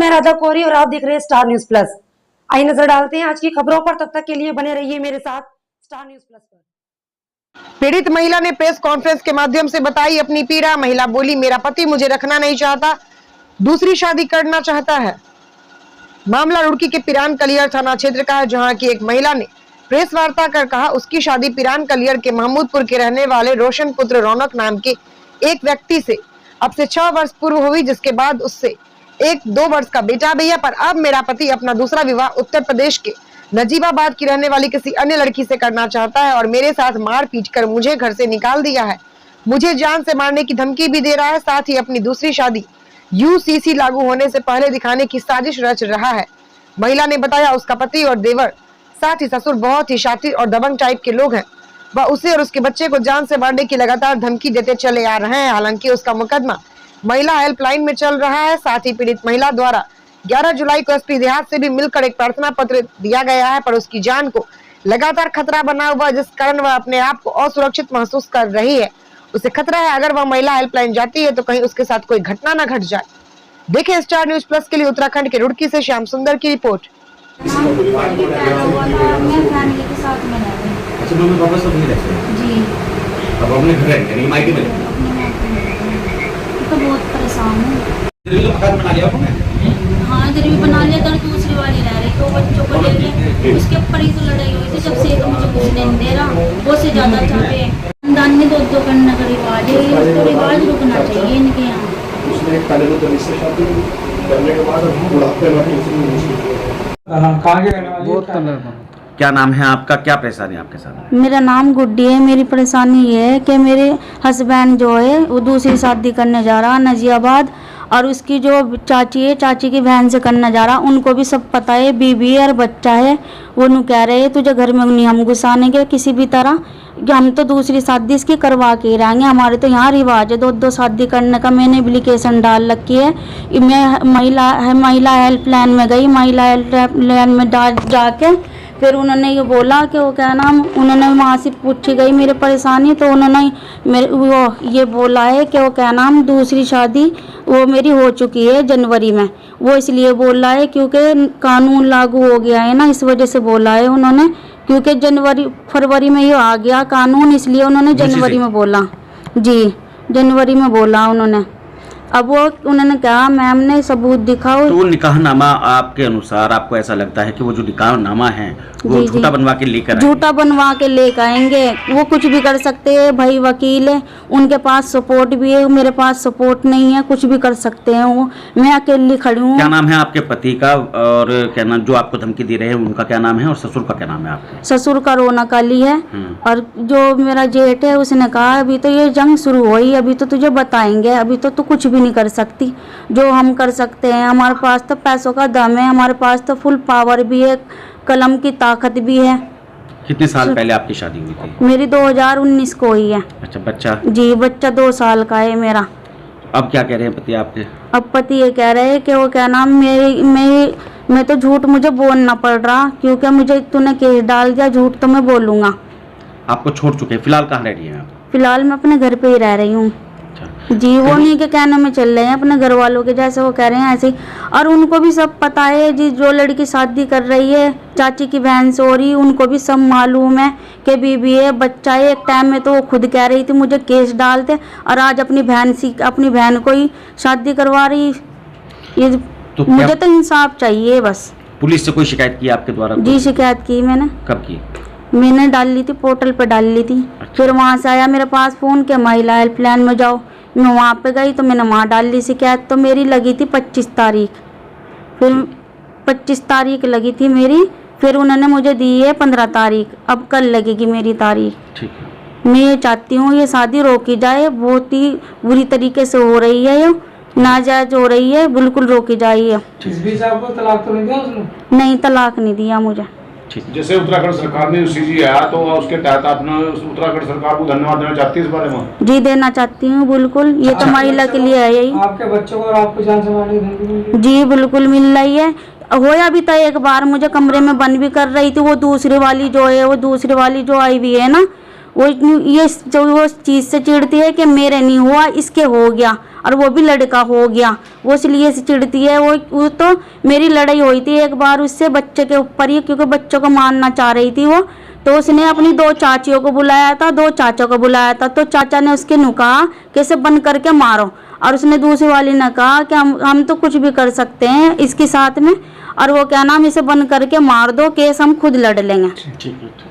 मैं राधा कोरी और आप देख रहे हैं स्टार न्यूज प्लस। आइए नजर डालते हैं आज की खबरों पर। तब तक के लिए बने रहिए मेरे साथ स्टार न्यूज प्लस पर। पीड़ित महिला ने प्रेस कॉन्फ्रेंस के माध्यम से बताई अपनी पीड़ा। महिला बोली, मेरा पति मुझे रखना नहीं चाहता, दूसरी शादी करना चाहता है। मामला रुड़की के पिरान कलियर थाना क्षेत्र का है, जहां की एक महिला ने प्रेस वार्ता कर कहा उसकी शादी पिरान कलियर के महमूदपुर के रहने वाले रोशन पुत्र रौनक नाम के एक व्यक्ति से अब से 6 वर्ष पूर्व हुई, जिसके बाद उससे 1-2 वर्ष का बेटा भी है। पर अब मेरा पति अपना दूसरा विवाह उत्तर प्रदेश के नजीबाबाद की रहने वाली किसी अन्य लड़की से करना चाहता है और मेरे साथ मार पीट कर मुझे घर से निकाल दिया है। मुझे जान से मारने की धमकी भी दे रहा है। साथ ही अपनी दूसरी शादी यूसीसी लागू होने से पहले दिखाने की साजिश रच रहा है। महिला ने बताया उसका पति और देवर साथ ही ससुर बहुत ही शातिर और दबंग टाइप के लोग हैं। वह उसे और उसके बच्चे को जान से मारने की लगातार धमकी देते चले आ रहे हैं। हालांकि उसका मुकदमा महिला हेल्पलाइन में चल रहा है। साथ ही पीड़ित महिला द्वारा 11 जुलाई को एसपी देहात से भी मिलकर एक प्रार्थना पत्र दिया गया है, पर उसकी जान को लगातार खतरा बना हुआ, जिस कारण वह अपने आप को असुरक्षित महसूस कर रही है। उसे खतरा है अगर वह महिला हेल्पलाइन जाती है तो कहीं उसके साथ कोई घटना न घट जाए। देखें स्टार न्यूज प्लस के लिए उत्तराखंड के रुड़की से श्याम सुंदर की रिपोर्ट। तो बहुत परेशान हूँ। हाँ जरूर बना लिया, तर दूसरी वाली रह रही तो बच्चों को लेके उसके ऊपर ही तो लड़ाई हुई थी। जब से तो मुझे कुछ नहीं दे रहा, वो से ज्यादा चाहते हैं। खानदान में 2 करने का रिवाज है, उसको रिवाज रुकना चाहिए इनके यहाँ। क्या नाम है आपका, क्या परेशानी आपके साथ? मेरा नाम गुड्डी है। मेरी परेशानी ये है कि मेरे हस्बैंड जो है वो दूसरी शादी करने जा रहा नजियाबाद, और उसकी जो चाची है, चाची की बहन से करने जा रहा। उनको भी सब पता है, बीबी है और बच्चा है। वो नु कह रहे हैं तुझे घर में नहीं हम घुसाने के किसी भी तरह, हम तो दूसरी शादी इसकी करवा के रहेंगे। हमारे तो यहाँ रिवाज है 2-2 शादी करने का। मैंने एप्लीकेशन डाल रखी है। मैं महिला हेल्पलाइन में गई, महिला हेल्पलाइन में जाके फिर उन्होंने ये बोला कि वो क्या नाम, उन्होंने वहाँ से पूछी गई मेरी परेशानी, तो उन्होंने वो ये बोला है कि वो क्या नाम दूसरी शादी वो मेरी हो चुकी है जनवरी में। वो इसलिए बोला है क्योंकि कानून लागू हो गया है ना, इस वजह से बोला है उन्होंने, क्योंकि फरवरी में ये आ गया कानून, इसलिए उन्होंने जनवरी में बोला। जी जनवरी में बोला उन्होंने। अब वो उन्होंने कहा मैम ने सबूत दिखाओ। तो वो निकाहनामा आपके अनुसार आपको ऐसा लगता है कि वो जो निकाहनामा है वो झूठा बनवा के लेकर झूठा बनवा के लेकर आएंगे? वो कुछ भी कर सकते हैं, भाई वकील है, उनके पास सपोर्ट भी है, मेरे पास सपोर्ट नहीं है, कुछ भी कर सकते हैं वो। मैं अकेली खड़ी हूँ। क्या नाम है आपके पति का, और क्या नाम जो आपको धमकी दे रहे हैं उनका क्या नाम है, और ससुर का क्या नाम है आपके? ससुर का रौनक अली है, और जो मेरा जेठ है उसने कहा अभी तो ये जंग शुरू हुई, अभी तो तुझे बताएंगे, अभी तो तू कुछ भी नहीं कर सकती। जो हम कर सकते हैं, हमारे पास तो पैसों का दम है, हमारे पास तो फुल पावर भी है, कलम की ताकत भी है। कितने साल पहले आपकी शादी हुई थी? मेरी 2019 को हुई है। अच्छा, बच्चा? जी बच्चा 2 साल का है मेरा। अब क्या कह रहे हैं पति आपके? अब पति ये कह रहे हैं कि वो क्या नाम मैं तो झूठ मुझे बोलना पड़ रहा, क्योंकि मुझे तूने केस डाल दिया, झूठ तो मैं बोलूँगा। आपको छोड़ चुके हैं, फिलहाल कहाँ रह रही हैं आप? फिलहाल मैं अपने घर पे ही रह रही हूँ। जी वो नहीं के कहने में चल रहे हैं, अपने घर वालों के जैसे वो कह रहे हैं ऐसे ही। और उनको भी सब पता है जी, जो लड़की शादी कर रही है चाची की बहन से हो रही, उनको भी सब मालूम है कि बीबी है बच्चा है। एक टाइम में तो वो खुद कह रही थी मुझे केस डालते, और आज अपनी बहन को ही शादी करवा रही। ये तो मुझे तो इंसाफ चाहिए बस। पुलिस से कोई शिकायत की आपके द्वारा? जी शिकायत की मैंने। कब की? मैंने डाल ली थी, पोर्टल पर डाल ली थी। फिर वहाँ से आया मेरे पास फ़ोन के महिला हेल्पलाइन में जाओ, मैं वहाँ पे गई तो मैंने वहाँ डाल ली शिकायत। तो मेरी लगी थी 25 तारीख, फिर 25 तारीख लगी थी मेरी, फिर उन्होंने मुझे दी है 15 तारीख। अब कल लगेगी मेरी तारीख। ठीक है। मैं ये चाहती हूँ ये शादी रोकी जाए, बहुत ही बुरी तरीके से हो रही है, ये नाजायज हो रही है, बिल्कुल रोकी जाए। इस बीच आपको तलाक तो नहीं दिया उसने? नहीं तलाक नहीं दिया मुझे। जैसे उत्तराखंड सरकार ने यूसीसी आया तो उसके तहत आपने उत्तराखंड सरकार को धन्यवाद देना चाहती है इस बारे में? जी देना चाहती हूँ बिल्कुल। ये तो महिला के लिए है यही। आपके बच्चों को और आपको जान से मारने की धमकी मिली? जी बिल्कुल मिल रही है। होया भी था एक बार, मुझे कमरे में बंद भी कर रही थी। वो दूसरी वाली जो है, वो दूसरी वाली जो आई हुई है ना, वो ये जो वो चीज़ से चिढ़ती है कि मेरे नहीं हुआ इसके हो गया, और वो भी लड़का हो गया, वो इसलिए से चिढ़ती है। वो तो मेरी लड़ाई हुई थी एक बार उससे बच्चे के ऊपर ही, क्योंकि बच्चों को मारना चाह रही थी वो, तो उसने अपनी 2 चाचियों को बुलाया था, 2 चाचा को बुलाया था। तो चाचा ने उसके नु कहा कि इसे बंद करके मारो, और उसने दूसरी वाली ने कहा कि हम तो कुछ भी कर सकते हैं इसके साथ में, और वो क्या नाम इसे बंद करके मार दो, केस हम खुद लड़ लेंगे। ठीक है।